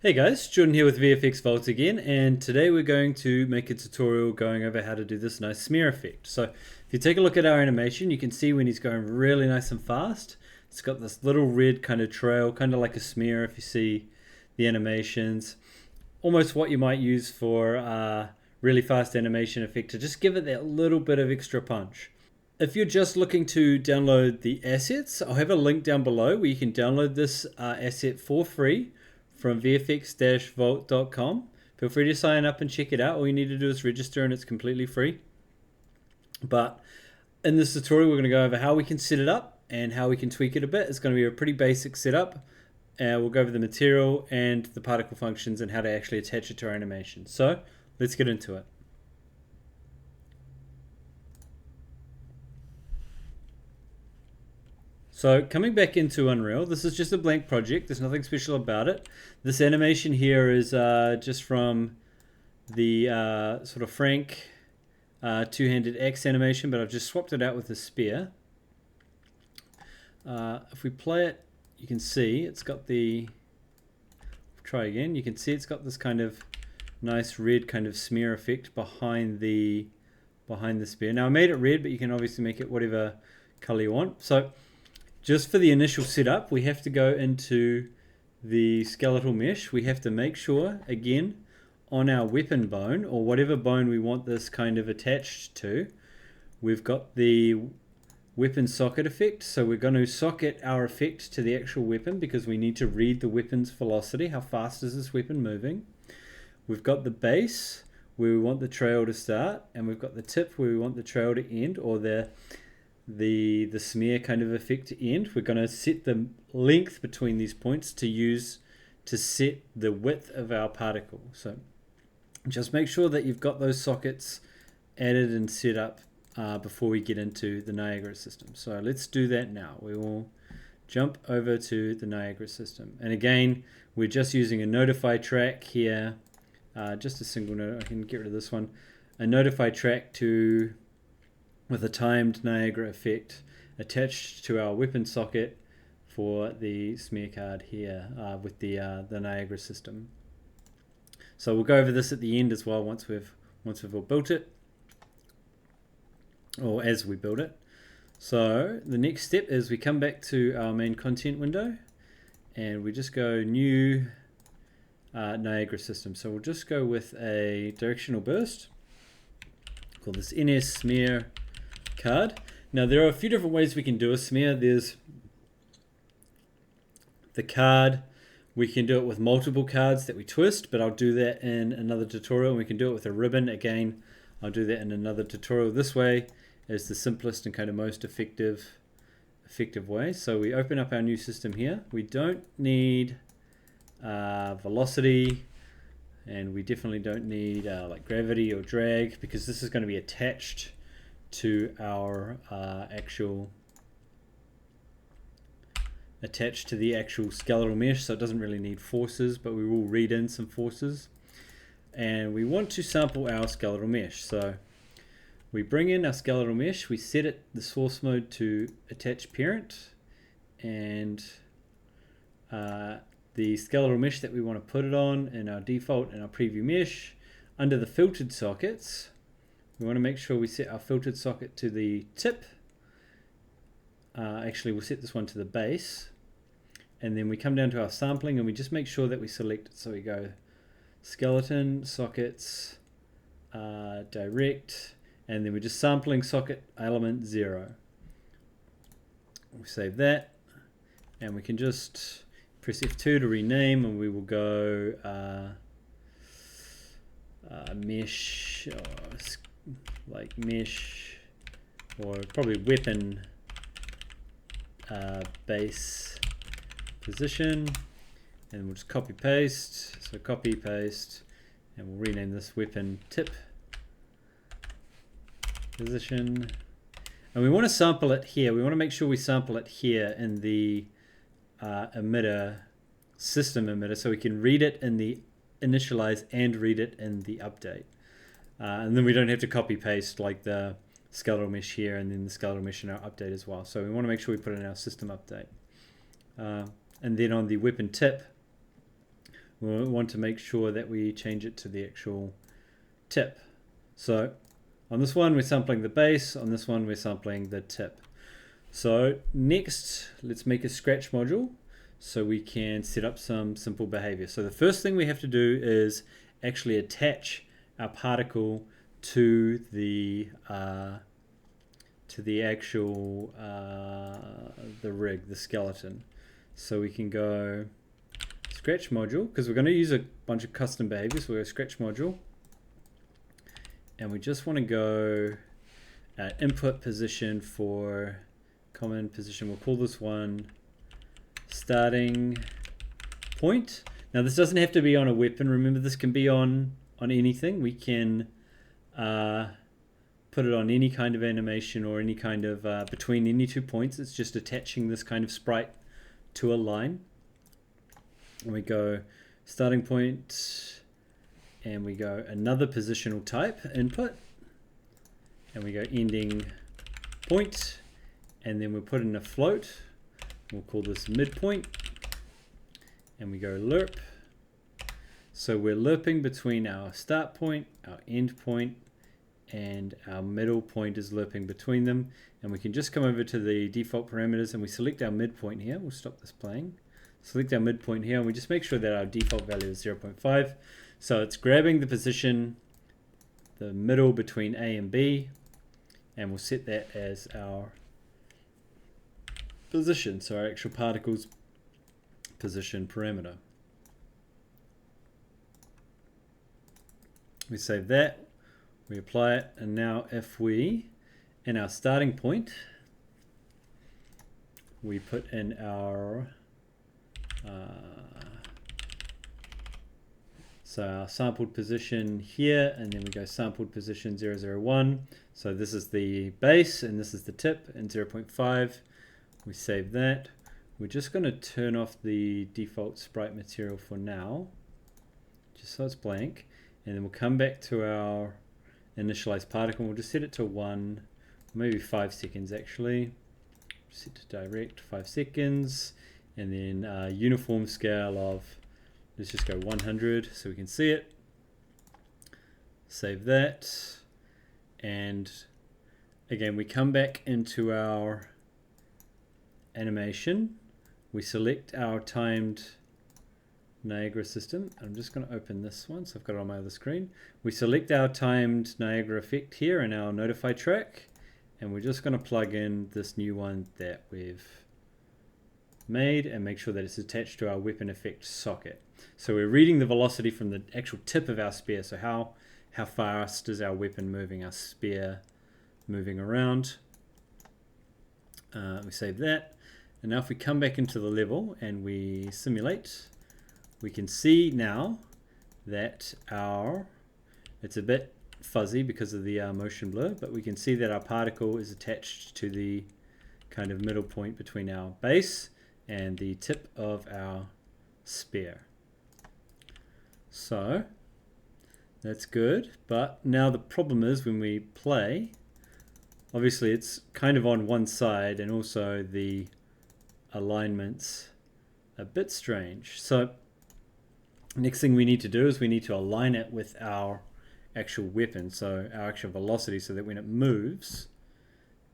Hey guys, Jordan here with VFX Vault again, and today we're going to make a tutorial going over how to do this nice smear effect. So if you take a look at our animation, you can see when he's going really nice and fast, it's got this little red kind of trail, kind of like a smear if you see the animations. Almost what you might use for a really fast animation effect to just give it that little bit of extra punch. If you're just looking to download the assets, I'll have a link down below where you can download this asset for free from vfx-vault.com. Feel free to sign up and check it out. All you need to do is register and it's completely free. But in this tutorial, we're going to go over how we can set it up and how we can tweak it a bit. It's going to be a pretty basic setup. We'll go over the material and the particle functions and how to actually attach it to our animation. So let's get into it. So coming back into Unreal, this is just a blank project. There's nothing special about it. This animation here is just from the sort of Frank two-handed axe animation, but I've just swapped it out with a spear. If we play it, you can see it's got the, try again, you can see it's got this kind of nice red kind of smear effect behind the spear. Now I made it red, but you can obviously make it whatever color you want. So just for the initial setup, we have to go into the skeletal mesh. We have to make sure, again, on our weapon bone, or whatever bone we want this kind of attached to, we've got the weapon socket effect. So we're going to socket our effect to the actual weapon because we need to read the weapon's velocity. How fast is this weapon moving? We've got the base where we want the trail to start, and we've got the tip where we want the trail to end, or the smear kind of effect to end. We're going to set the length between these points to use to set the width of our particle. So just make sure that you've got those sockets added and set up before we get into the Niagara system. So let's do that now. We will jump over to the Niagara system. And again, we're just using a notify track here, just a single note. I can get rid of this one. A notify track with a timed Niagara effect attached to our weapon socket for the smear card here with the Niagara system. So we'll go over this at the end as well once we've all built it, or as we build it. So the next step is we come back to our main content window and we just go new Niagara system. So we'll just go with a directional burst. Call this NS smear card. Now there are a few different ways we can do a smear. There's the card. We can do it with multiple cards that we twist, but I'll do that in another tutorial. We can do it with a ribbon. Again, I'll do that in another tutorial. This way is the simplest and kind of most effective way. So we open up our new system here. We don't need velocity, and we definitely don't need like gravity or drag, because this is going to be attached to our attached to the actual skeletal mesh, so it doesn't really need forces, but we will read in some forces. And we want to sample our skeletal mesh, so we bring in our skeletal mesh, we set it the source mode to attach parent, and the skeletal mesh that we want to put it on in our default and our preview mesh. Under the filtered sockets, we want to make sure we set our filtered socket to the tip. Actually, we'll set this one to the base. And then we come down to our sampling and we just make sure that we select it. So we go skeleton, sockets, direct, and then we're just sampling socket element 0. We'll save that. And we can just press F2 to rename, and we will go mesh, like mesh, or probably weapon base position, and we'll just copy paste. So copy paste, and we'll rename this weapon tip position, and we want to sample it here. We want to make sure we sample it here in the emitter, system emitter, so we can read it in the initialize and read it in the update. And then we don't have to copy paste like the skeletal mesh here and then the skeletal mesh in our update as well. So we want to make sure we put it in our system update. And then on the weapon tip, We want to make sure that we change it to the actual tip. So on this one, we're sampling the base. On this one, we're sampling the tip. So next, let's make a scratch module so we can set up some simple behavior. So the first thing we have to do is actually attach our particle to the actual the rig, the skeleton. So we can go scratch module, because we're going to use a bunch of custom behaviors. So we'll go scratch module, and we just want to go input position for common position. We'll call this one starting point. Now this doesn't have to be on a weapon. Remember, this can be on anything. We can put it on any kind of animation or any kind of between any 2 points. It's just attaching this kind of sprite to a line. And we go starting point, and we go another positional type input, and we go ending point, and then we'll put in a float. We'll call this midpoint, and we go lerp. So we're lerping between our start point, our end point, and our middle point is lerping between them. And we can just come over to the default parameters, and we select our midpoint here. We'll stop this playing. Select our midpoint here, and we just make sure that our default value is 0.5. So it's grabbing the position, the middle between A and B, and we'll set that as our position, so our actual particle's position parameter. We save that, we apply it, and now if we, in our starting point, we put in our so our sampled position here, and then we go sampled position 001. So this is the base and this is the tip, and 0.5. We save that. We're just going to turn off the default sprite material for now, just so it's blank, and then we'll come back to our initialized particle. We'll just set it to 1, maybe 5 seconds actually. Set to direct 5 seconds. And then uniform scale of, let's just go 100 so we can see it. Save that. And again, we come back into our animation. We select our timed Niagara system. I'm just going to open this one, so I've got it on my other screen. We select our timed Niagara effect here in our notify track. And we're just going to plug in this new one that we've made and make sure that it's attached to our weapon effect socket. So we're reading the velocity from the actual tip of our spear. So how fast is our weapon moving, our spear moving around. We save that. And now if we come back into the level and we simulate, we can see now that it's a bit fuzzy because of the motion blur, but we can see that our particle is attached to the kind of middle point between our base and the tip of our spear. So that's good, but now the problem is when we play, obviously it's kind of on one side and also the alignment's a bit strange. So next thing we need to do is we need to align it with our actual weapon, so our actual velocity, so that when it moves,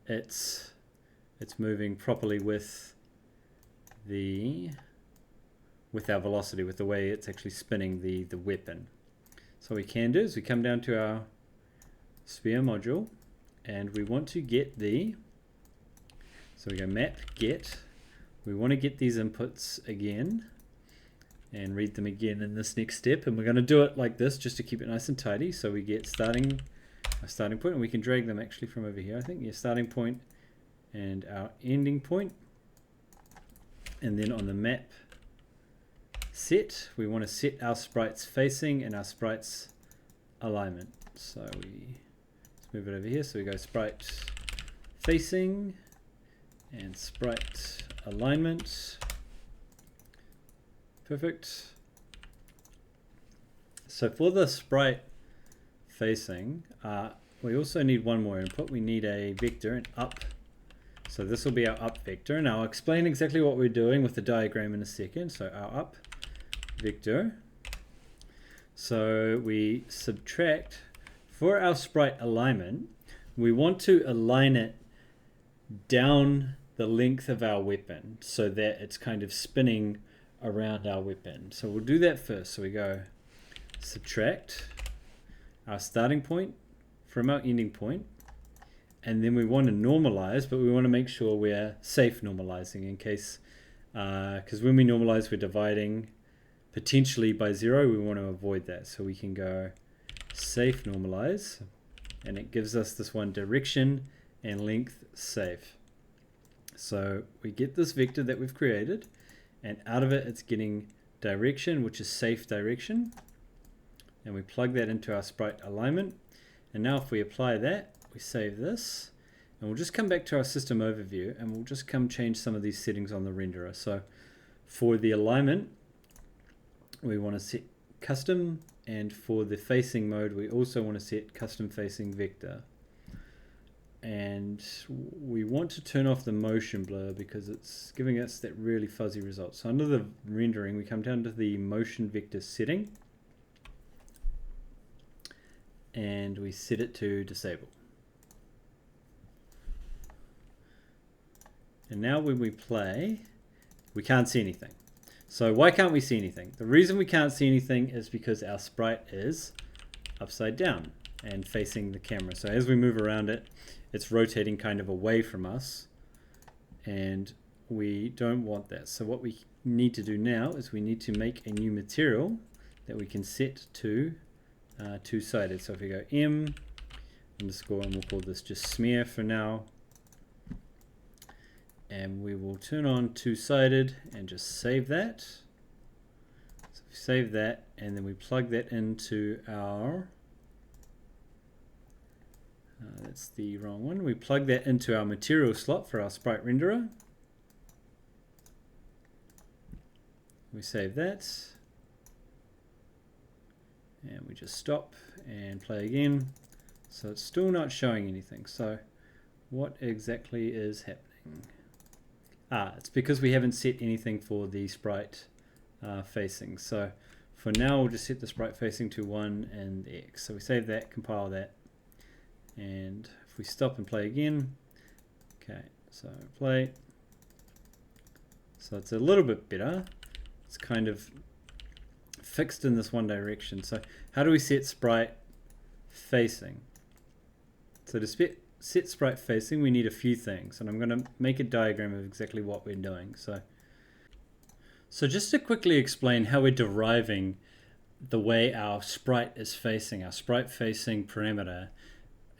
it's moving properly with our velocity, with the way it's actually spinning the weapon. So what we can do is we come down to our spear module, and we want to get so we go map get, we want to get these inputs again and read them again in this next step, and we're going to do it like this just to keep it nice and tidy. So we get our starting point, and we can drag them actually from over here, I think. Yeah, starting point and our ending point. And then on the map set, we want to set our sprites facing and our sprites alignment. So let's move it over here. So we go sprite facing and sprite alignment. Perfect. So for the sprite facing, we also need one more input. We need a vector, an up. So this will be our up vector, and I'll explain exactly what we're doing with the diagram in a second. So our up vector, So we subtract, for our sprite alignment, we want to align it down the length of our weapon so that it's kind of spinning around our weapon. So we'll do that first. So we go subtract our starting point from our ending point, and then we want to normalize, but we want to make sure we're safe normalizing in case, because when we normalize, we're dividing potentially by 0. We want to avoid that. So we can go safe normalize, and it gives us this one, direction and length safe. So we get this vector that we've created, and out of it it's getting direction, which is safe direction, and we plug that into our sprite alignment. And now if we apply that, we save this, and we'll just come back to our system overview, and we'll just come change some of these settings on the renderer. So for the alignment, we want to set custom, and for the facing mode, we also want to set custom facing vector. And we want to turn off the motion blur because it's giving us that really fuzzy result. So under the rendering, we come down to the motion vector setting, and we set it to disable. And now when we play, we can't see anything. So why can't we see anything? The reason we can't see anything is because our sprite is upside down and facing the camera. So as we move around it, it's rotating kind of away from us, and we don't want that. So what we need to do now is we need to make a new material that we can set to two-sided. So if we go M underscore, and we'll call this just smear for now, and we will turn on two-sided and just save that. So we save that, and then we plug that into our that's the wrong one. We plug that into our material slot for our sprite renderer. We save that, and we just stop and play again. So it's still not showing anything. So what exactly is happening? It's because we haven't set anything for the sprite facing. So for now, we'll just set the sprite facing to 1 and X. So we save that, compile that, and if we stop and play again, okay, so play. So it's a little bit better. It's kind of fixed in this one direction. So how do we set sprite facing? So to set sprite facing, we need a few things, and I'm going to make a diagram of exactly what we're doing. So just to quickly explain how we're deriving the way our sprite is facing, our sprite facing parameter,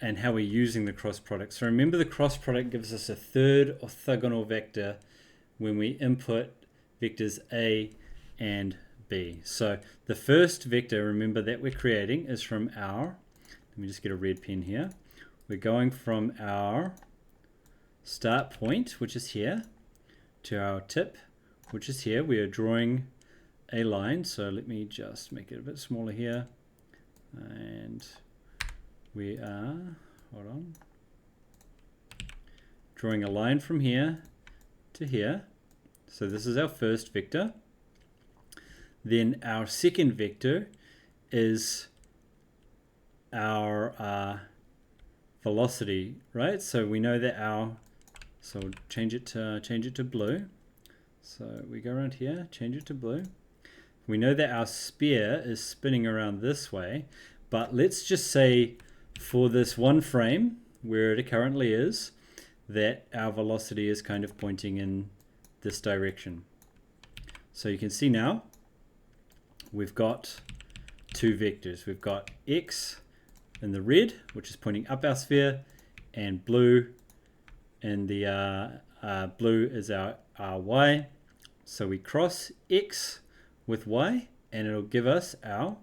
and how we're using the cross product. So remember, the cross product gives us a third orthogonal vector when we input vectors A and B. So the first vector, remember, that we're creating is from our, let me just get a red pen here. We're going from our start point, which is here, to our tip, which is here. We are drawing a line. So let me just make it a bit smaller here. And we are, hold on, drawing a line from here to here. So this is our first vector. Then our second vector is our velocity, right? So we know that our, so we'll change it to blue. So we go around here, change it to blue. We know that our spear is spinning around this way, but let's just say for this one frame where it currently is, that our velocity is kind of pointing in this direction. So you can see now we've got two vectors. We've got X in the red, which is pointing up our sphere, and blue, and the blue is our Y. So we cross X with Y, and it'll give us our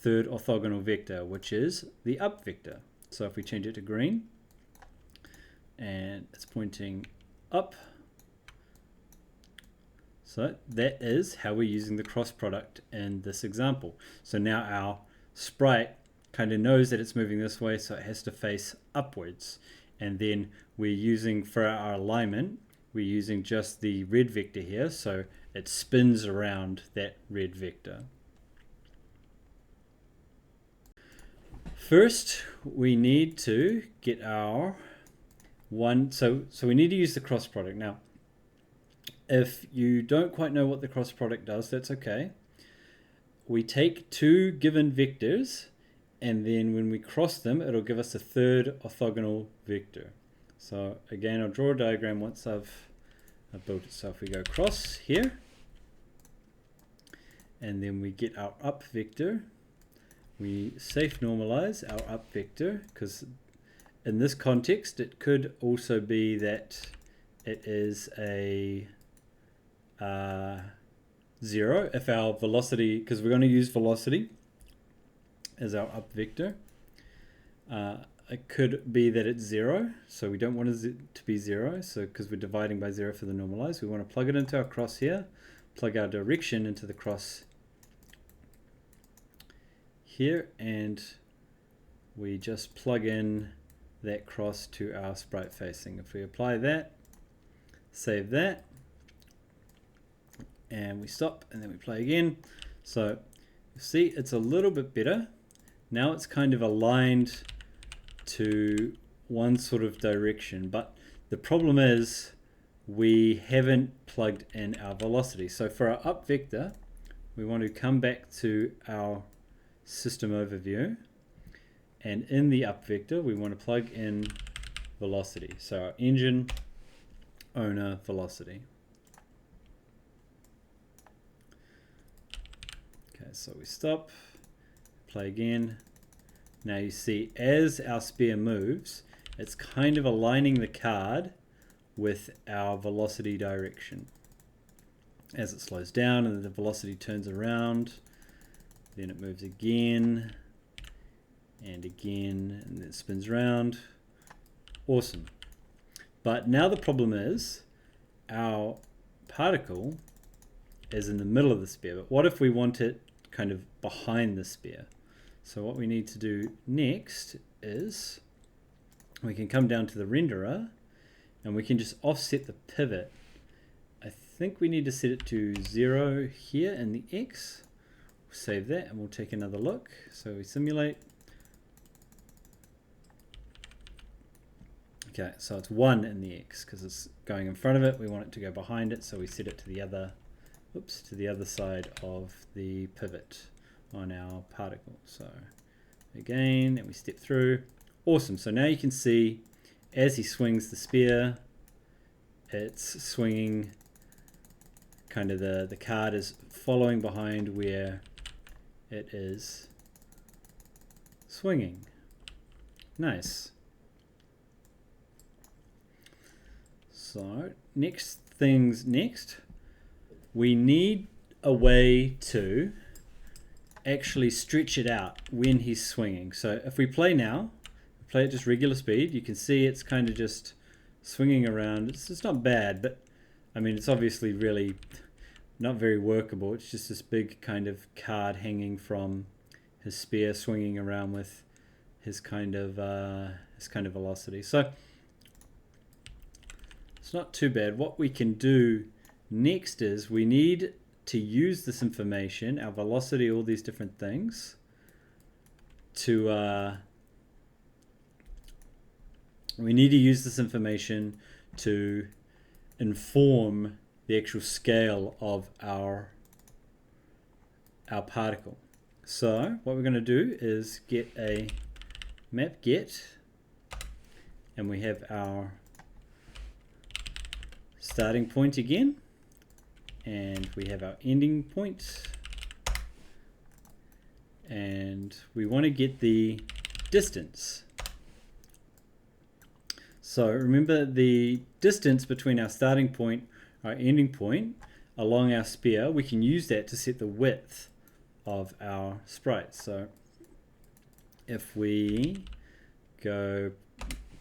third orthogonal vector, which is the up vector. So if we change it to green, and it's pointing up, so that is how we're using the cross product in this example. So now our sprite kind of knows that it's moving this way, so it has to face upwards. And then we're using, for our alignment, we're using just the red vector here, so it spins around that red vector. first we need to get our one, so we need to use the cross product. Now, if you don't quite know what the cross product does, that's okay. We take two given vectors, and then when we cross them, it'll give us a third orthogonal vector. So again, I'll draw a diagram once I've built it. So if we go cross here, and then we get our up vector, we safe normalize our up vector, because in this context, it could also be that it is a 0 if our velocity, because we're going to use velocity as our up vector. It could be that it's 0, so we don't want it to be 0, so because we're dividing by 0 for the normalize, we want to plug it into our cross here, plug our direction into the cross here, and we just plug in that cross to our sprite facing. If we apply that, save that, and we stop, and then we play again. So you see it's a little bit better. Now it's kind of aligned to one sort of direction, but the problem is we haven't plugged in our velocity. So for our up vector, we want to come back to our system overview, and in the up vector we want to plug in velocity. So our engine owner velocity. Okay, so we stop, play again. Now you see as our spear moves, it's kind of aligning the card with our velocity direction. As it slows down and the velocity turns around, then it moves again and again, and then it spins around. Awesome. But now the problem is our particle is in the middle of the spear. But what if we want it kind of behind the spear? So what we need to do next is we can come down to the renderer and we can just offset the pivot. I think we need to set it to 0 here in the X. We'll save that and we'll take another look. So we simulate. Okay, so it's 1 in the X because it's going in front of it. We want it to go behind it, so we set it to the other, to the other side of the pivot on our particle. So again, and we step through. Awesome. So now you can see as he swings the spear, it's swinging, kind of the card is following behind where it is swinging. Nice. So next, we need a way to actually stretch it out when he's swinging. So if we play now, play at just regular speed, you can see it's kind of just swinging around. It's not bad, but I mean, it's obviously really not very workable. It's just this big kind of card hanging from his spear, swinging around with his kind of velocity. So it's not too bad. What we can do next is we need to use this information, our velocity, all these different things, to we need to use this information to inform the actual scale of our particle. So what we're going to do is get a map get, and we have our starting point again, and we have our ending point, and we want to get the distance. So remember, the distance between our starting point, our ending point along our spear, we can use that to set the width of our sprite. So if we go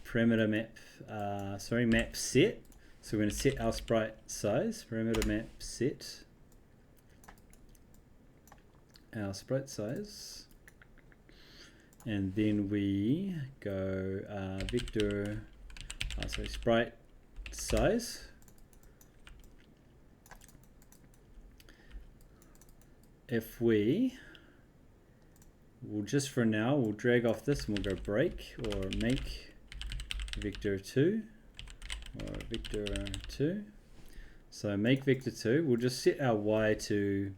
parameter map, map set, so we're going to set our sprite size, parameter map set our sprite size, and then we go vector, sprite size. If we we'll just for now, we'll drag off this and we'll go break or make vector 2 or vector 2. So make vector 2, we'll just set our y to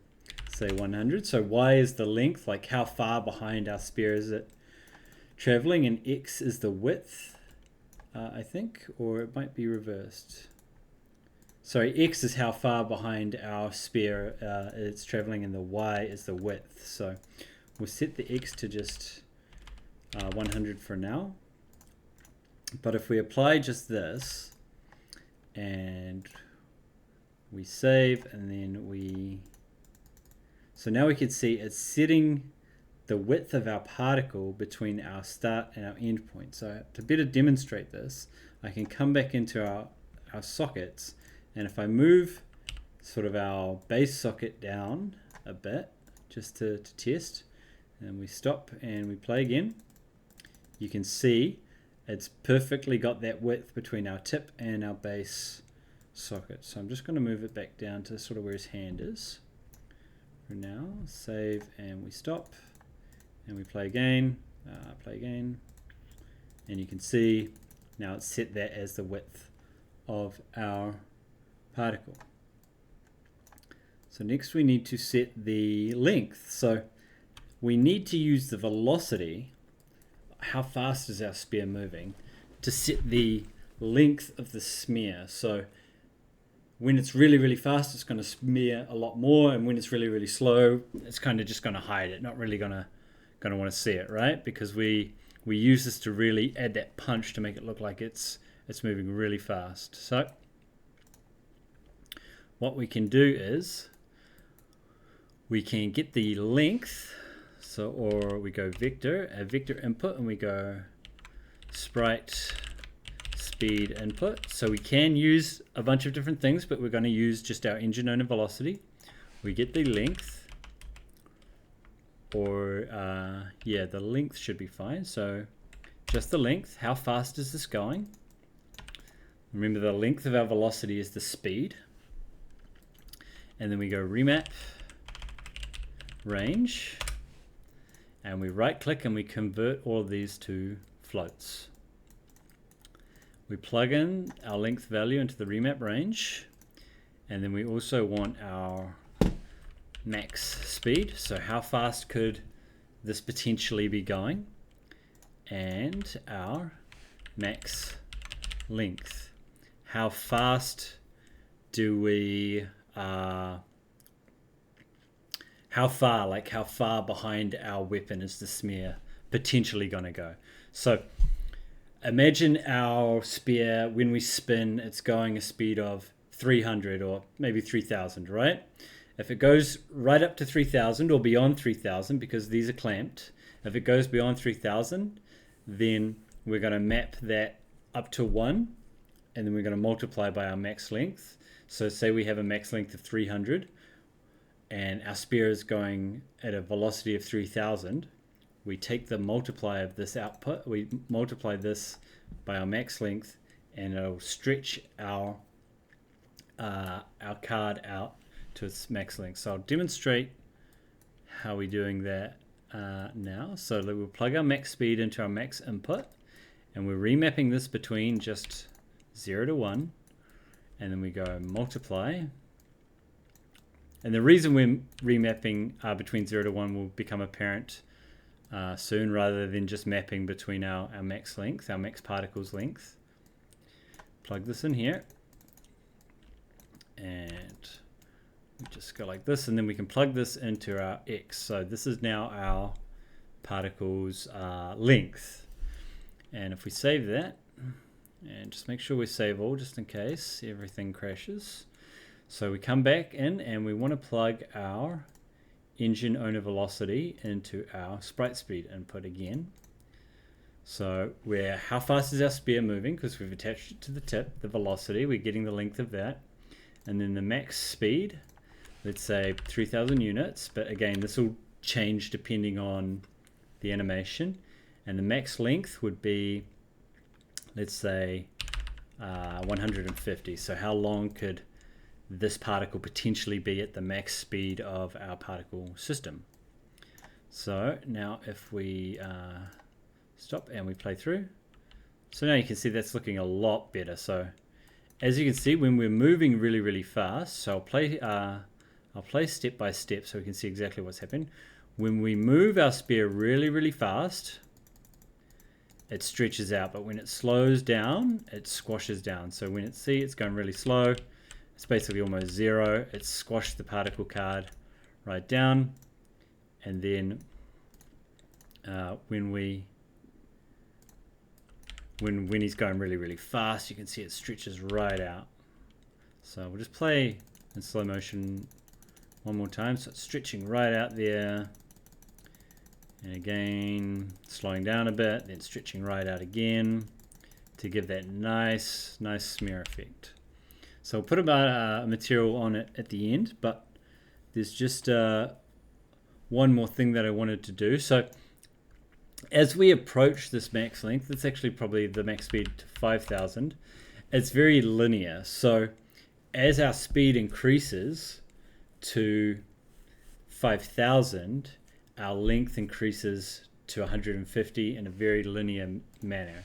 say 100. So y is the length, like how far behind our spear is it traveling, and x is the width, I think, or it might be reversed. Sorry, x is how far behind our spear it's traveling, and the y is the width. So we'll set the x to just 100 for now. But if we apply just this, and we save, and then so now we can see it's setting the width of our particle between our start and our end point. So to better demonstrate this, I can come back into our sockets, and if I move sort of our base socket down a bit just to test, and we stop and we play again, you can see it's perfectly got that width between our tip and our base socket. So I'm just going to move it back down to sort of where his hand is for now. Save, and we stop, and we play again, and you can see now it's set that as the width of our particle. So next we need to set the length. So we need to use the velocity, how fast is our spear moving, to set the length of the smear. So when it's really, really fast, it's going to smear a lot more, and when it's really, really slow, it's kind of just going to hide it, not really going to want to see it, right? Because we use this to really add that punch to make it look like it's moving really fast. So what we can do is we can get the length, or we go vector, a vector input, and we go sprite speed input. So we can use a bunch of different things, but we're going to use just our engine owner velocity. We get the length, or yeah, the length should be fine. So just the length, how fast is this going? Remember, the length of our velocity is the speed. And then we go remap range, and we right click and we convert all of these to floats. We plug in our length value into the remap range, and then we also want our max speed, so how fast could this potentially be going, and our max length, how fast do we how far behind our weapon is the smear potentially going to go. So imagine our spear, when we spin, it's going a speed of 300 or maybe 3000, right? If it goes right up to 3000 or beyond 3000, because these are clamped, if it goes beyond 3000, then we're going to map that up to 1, and then we're going to multiply by our max length. So say we have a max length of 300, and our spear is going at a velocity of 3000. We take the multiplier of this output, we multiply this by our max length, and it'll stretch our card out to its max length. So I'll demonstrate how we're doing that now. So we'll plug our max speed into our max input, and we're remapping this between just 0 to 1, and then we go multiply. And the reason we're remapping between 0 to 1 will become apparent soon, rather than just mapping between our max length, our max particles length. Plug this in here, and we just go like this, and then we can plug this into our X. So this is now our particles length. And if we save that, and just make sure we save all, just in case everything crashes. So we come back in, and we want to plug our engine owner velocity into our sprite speed input again. So how fast is our spear moving, because we've attached it to the tip, the velocity, we're getting the length of that. And then the max speed, let's say 3000 units, but again, this will change depending on the animation. And the max length would be, let's say 150. So how long could this particle potentially be at the max speed of our particle system? So now if we stop and we play through, so now you can see that's looking a lot better. So as you can see, when we're moving really, really fast, so I'll play step by step so we can see exactly what's happening. When we move our spear really, really fast, it stretches out, but when it slows down, it squashes down. So when it's going really slow, it's basically almost zero. It's squashed the particle card right down, and then when he's going really, really fast, you can see it stretches right out. So we'll just play in slow motion one more time. So it's stretching right out there, and again slowing down a bit, then stretching right out again to give that nice smear effect. So we'll put a material on it at the end, but there's just one more thing that I wanted to do. So as we approach this max length, it's actually probably the max speed to 5,000. It's very linear. So as our speed increases to 5,000, our length increases to 150 in a very linear manner.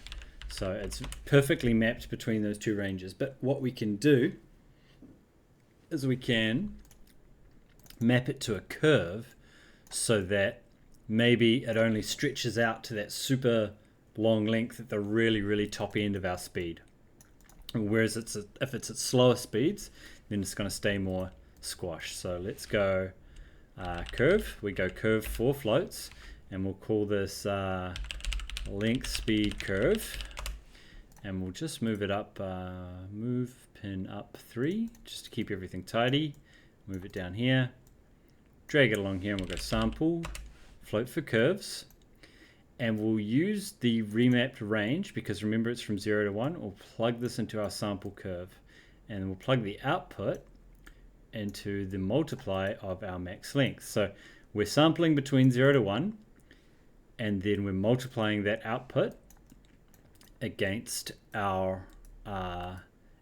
So it's perfectly mapped between those two ranges. But what we can do is we can map it to a curve so that maybe it only stretches out to that super long length at the really, really top end of our speed. Whereas if it's at slower speeds, then it's going to stay more squashed. So let's go curve. We go curve for floats, and we'll call this length speed curve. And we'll just move it up, move pin up 3, just to keep everything tidy. Move it down here, drag it along here, and we'll go sample, float for curves. And we'll use the remapped range, because remember it's from 0 to 1. We'll plug this into our sample curve, and we'll plug the output into the multiply of our max length. So we're sampling between 0 to 1, and then we're multiplying that output against our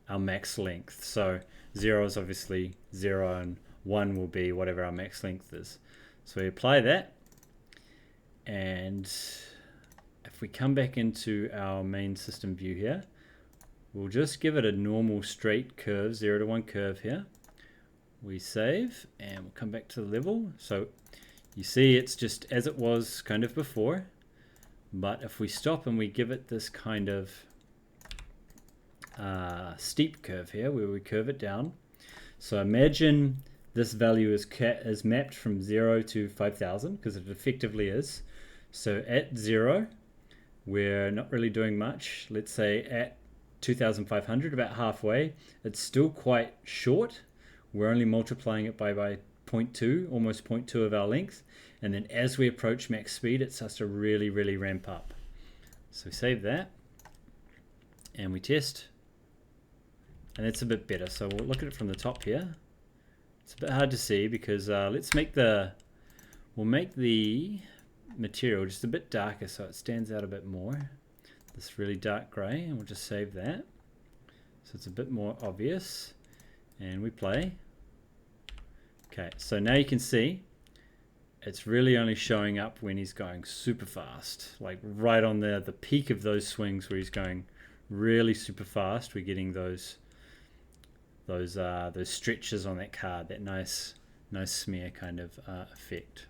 max length. So 0 is obviously 0, and 1 will be whatever our max length is. So we apply that, and if we come back into our main system view here, we'll just give it a normal straight curve, 0 to 1 curve here. We save, and we'll come back to the level. So you see it's just as it was kind of before. But if we stop and we give it this kind of steep curve here, where we curve it down. So imagine this value is mapped from 0 to 5,000, because it effectively is. So at 0, we're not really doing much. Let's say at 2,500, about halfway, it's still quite short. We're only multiplying it by 0.2, almost 0.2 of our length. And then as we approach max speed, it starts to really, really ramp up. So we save that, and we test, and it's a bit better. So we'll look at it from the top here. It's a bit hard to see because we'll make the material just a bit darker so it stands out a bit more. This really dark gray, and we'll just save that so it's a bit more obvious, and we play. Okay, so now you can see it's really only showing up when he's going super fast, like right on the peak of those swings where he's going really super fast. We're getting those stretches on that card, that nice smear kind of effect.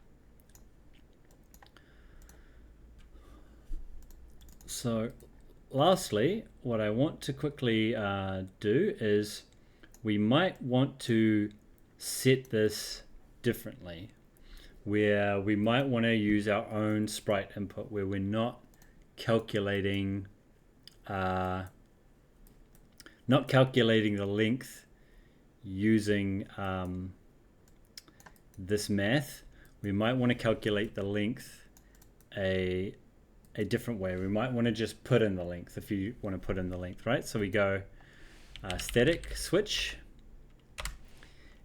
So lastly, what I want to quickly do is we might want to set this differently, where we might want to use our own sprite input, where we're not calculating the length using this math. We might want to calculate the length a different way. We might want to just put in the length, if you want to put in the length, right? So we go static switch,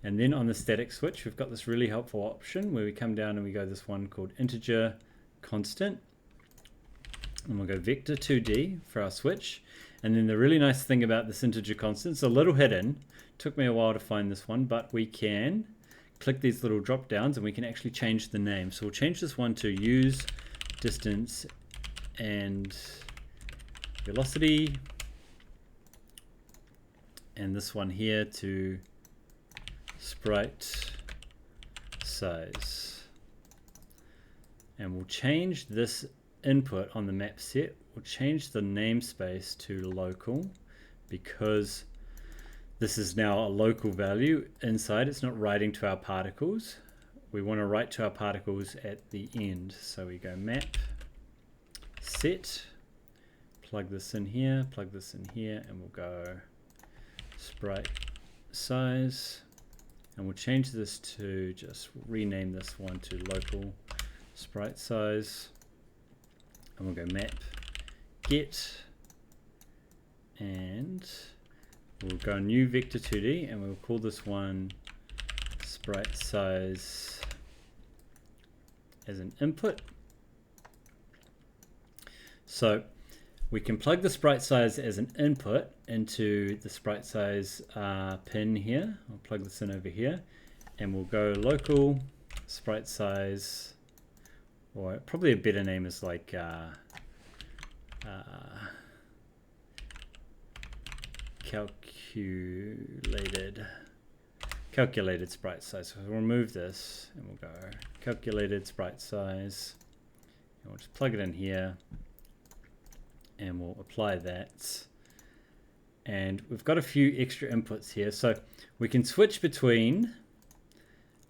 and then on the static switch we've got this really helpful option where we come down and we go this one called integer constant, and we'll go vector 2D for our switch. And then the really nice thing about this integer constant, it's a little hidden, took me a while to find this one, but we can click these little drop downs and we can actually change the name. So we'll change this one to use distance and velocity, and this one here to sprite size. And we'll change this input on the map set. We'll change the namespace to local, because this is now a local value inside. It's not writing to our particles. We want to write to our particles at the end. So we go map set, plug this in here, plug this in here, and we'll go sprite size, and we'll change this to, just rename this one to local sprite size, and we'll go map get, and we'll go new vector 2D, and we'll call this one sprite size as an input. So we can plug the sprite size as an input into the sprite size pin here. I'll plug this in over here, and we'll go local sprite size, or probably a better name is like calculated sprite size. So we'll remove this and we'll go calculated sprite size, and we'll just plug it in here, and we'll apply that. And we've got a few extra inputs here, so we can switch between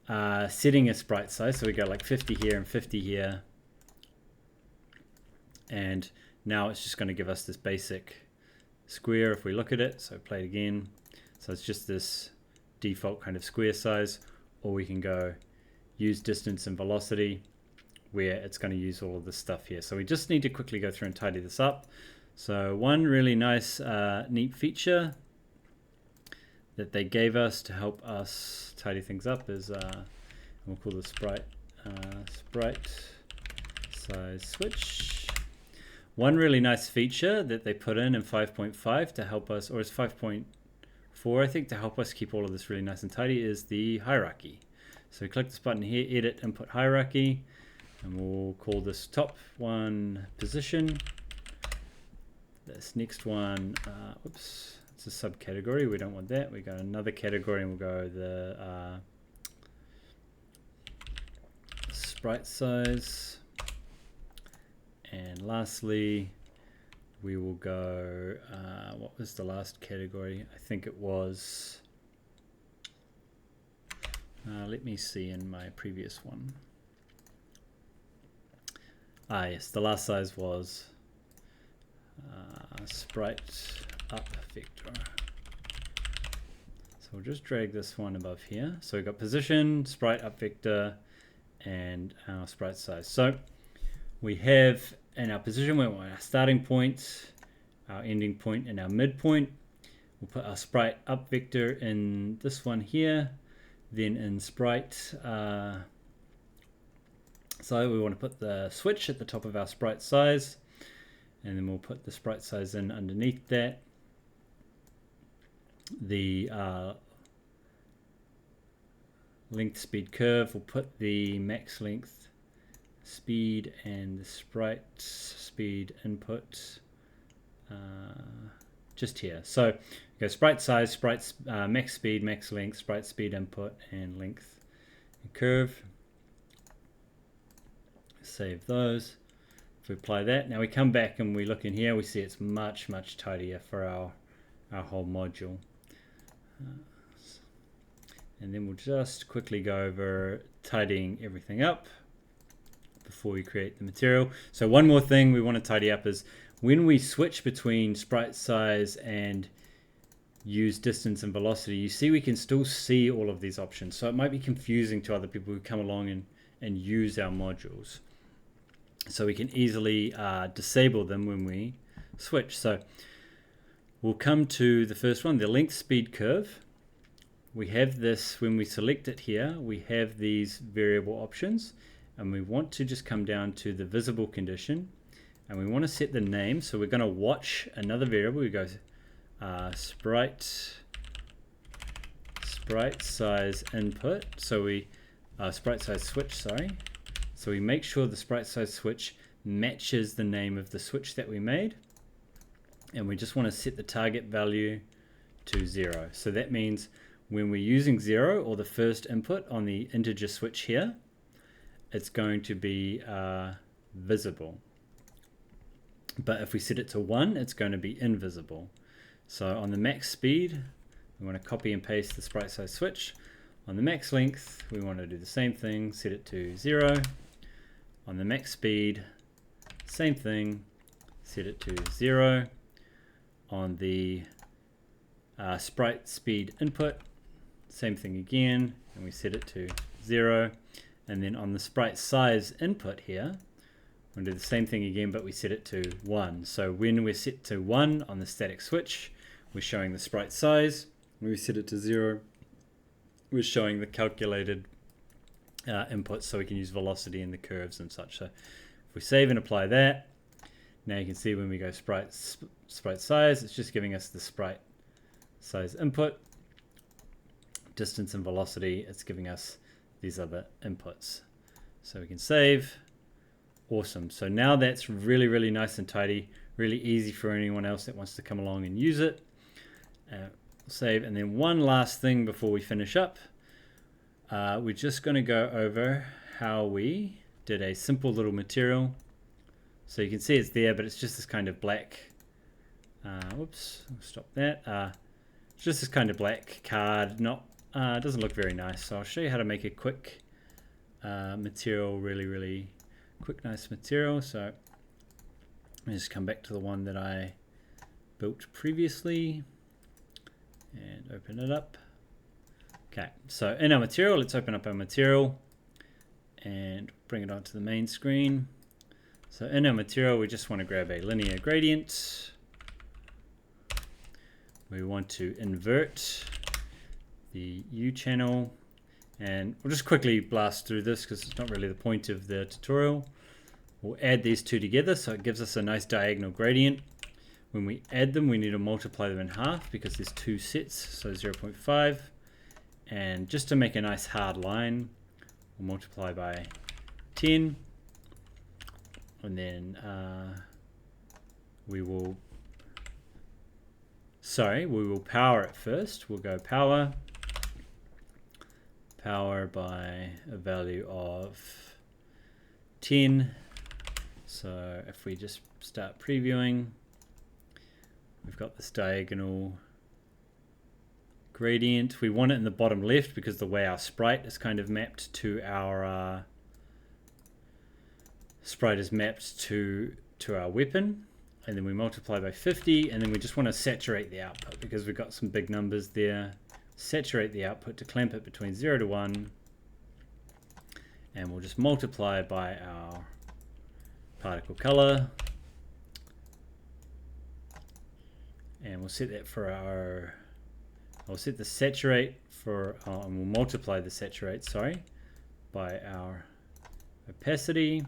setting a sprite size. So we go like 50 here and 50 here, and now it's just going to give us this basic square if we look at it. So play it again. So it's just this default kind of square size, or we can go use distance and velocity, where it's going to use all of this stuff here. So we just need to quickly go through and tidy this up. So one really nice neat feature that they gave us to help us tidy things up is we'll call this sprite size switch. One really nice feature that they put in 5.5 to help us, or it's 5.4 I think, to help us keep all of this really nice and tidy, is the hierarchy. So we click this button here, edit input hierarchy, and we'll call this top one position. This next one, oops, it's a subcategory. We don't want that. We go another category, and we'll go the sprite size. And lastly, we will go, what was the last category? I think it was, let me see in my previous one. Yes, the last size was sprite up vector. So we'll just drag this one above here. So we've got position, sprite up vector, and our sprite size. So we have in our position, we want our starting point, our ending point, and our midpoint. We'll put our sprite up vector in this one here. Then in sprite so we want to put the switch at the top of our sprite size, and then we'll put the sprite size in underneath that. The length speed curve, we'll put the max length speed and the sprite speed input just here. So go sprite size, sprite max speed, max length, sprite speed input, and length and curve. Save those. If we apply that, now we come back and we look in here, we see it's much tidier for our whole module. And then we'll just quickly go over tidying everything up before we create the material. So one more thing we want to tidy up is when we switch between sprite size and use distance and velocity, you see we can still see all of these options. So it might be confusing to other people who come along and use our modules. So we can easily disable them when we switch. So we'll come to the first one, the length speed curve. We have this, when we select it here, we have these variable options, and we want to just come down to the visible condition, and we want to set the name. So we're going to watch another variable. We go sprite sprite size input. So we sprite size switch, sorry. So we make sure the sprite size switch matches the name of the switch that we made, and we just want to set the target value to 0. So that means when we're using 0 or the first input on the integer switch here, it's going to be visible. But if we set it to 1, it's going to be invisible. So on the max speed, we want to copy and paste the sprite size switch. On the max length, we want to do the same thing, set it to 0. On the max speed, same thing, set it to 0. On the sprite speed input, same thing again, and we set it to 0. And then on the sprite size input here, we'll do the same thing again, but we set it to 1. So when we're set to 1 on the static switch, we're showing the sprite size. When we set it to 0, we're showing the calculated inputs, so we can use velocity in the curves and such. So if we save and apply that, now you can see when we go sprite size, it's just giving us the sprite size input. Distance and velocity, it's giving us these other inputs. So we can save. Awesome. So now that's really, really nice and tidy, really easy for anyone else that wants to come along and use it. Save. And then one last thing before we finish up. We're just going to go over how we did a simple little material. So you can see it's there, but it's just this kind of black, whoops, I'll stop that. It's just this kind of black card, it doesn't look very nice. So I'll show you how to make a quick material, really quick, nice material. So let me just come back to the one that I built previously and open it up. Okay, so in our material, let's open up our material and bring it onto the main screen. So in our material, we just want to grab a linear gradient. We want to invert the U channel, and we'll just quickly blast through this because it's not really the point of the tutorial. We'll add these two together so it gives us a nice diagonal gradient. When we add them, we need to multiply them in half because there's two sets, so 0.5. And just to make a nice hard line, we'll multiply by 10. And then we will power it first. We'll go power by a value of 10. So if we just start previewing, we've got this diagonal gradient. We want it in the bottom left because the way our sprite is kind of mapped to our our weapon. And then we multiply by 50, and then we just want to saturate the output because we've got some big numbers there. Saturate the output to clamp it between 0 to 1, and we'll just multiply by our particle color, and we'll set that for our, we'll set the saturate for, and we'll multiply the saturate, sorry, by our opacity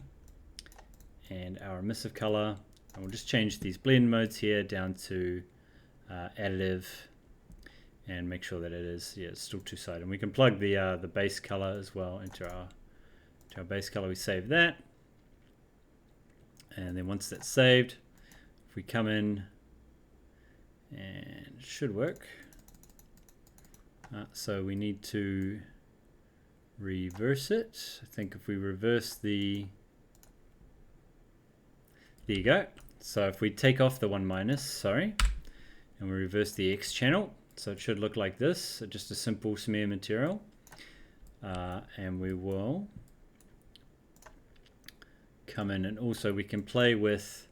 and our emissive color. And we'll just change these blend modes here down to additive, and make sure that it is, it's still two-sided. And we can plug the base color as well into our base color. We save that, and then once that's saved, if we come in, and it should work. So we need to reverse it. I think if we reverse there you go. So if we take off the 1 minus, sorry, and we reverse the X channel, so it should look like this, so just a simple smear material. And we will come in, and also we can play with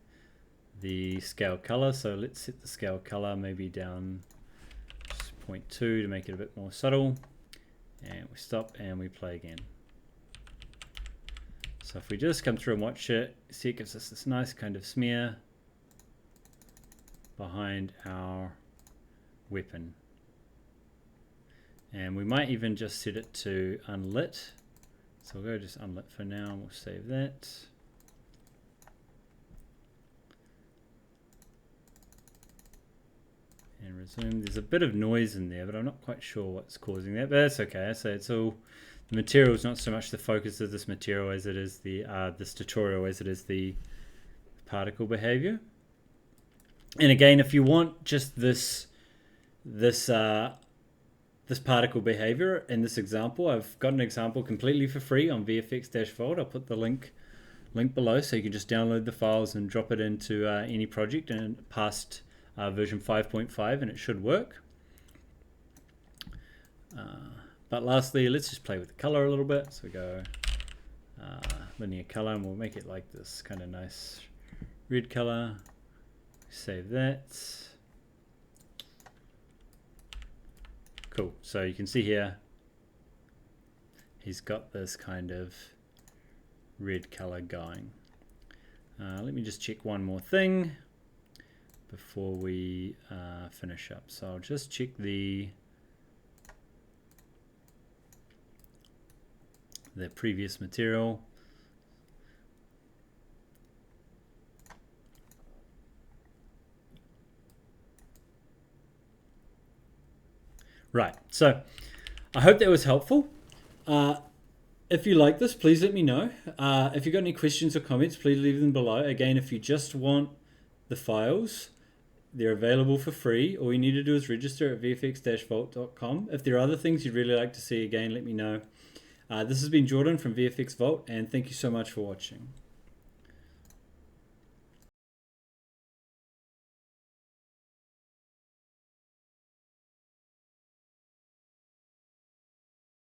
the scale color. So let's set the scale color maybe down 0.2 to make it a bit more subtle. And we stop and we play again. So if we just come through and watch it, see it gives us this nice kind of smear behind our weapon. And we might even just set it to unlit. So we'll go just unlit for now, and we'll save that. And resume. There's a bit of noise in there, but I'm not quite sure what's causing that, but that's okay. So it's all, the material is not so much the focus of this material as it is the this tutorial, as it is the particle behavior. And again, if you want just this particle behavior in this example, I've got an example completely for free on VFX-Vault. I'll put the link below, so you can just download the files and drop it into any project and past version 5.5, and it should work. But lastly, let's just play with the color a little bit. So we go linear color, and we'll make it like this kind of nice red color. Save that. Cool. So you can see here, he's got this kind of red color going. Let me just check one more thing before we finish up. So I'll just check the previous material. Right, so I hope that was helpful. If you like this, please let me know. If you've got any questions or comments, please leave them below. Again, if you just want the files, they're available for free. All you need to do is register at vfx-vault.com. If there are other things you'd really like to see, again, let me know. This has been Jordan from VFX Vault, and thank you so much for watching.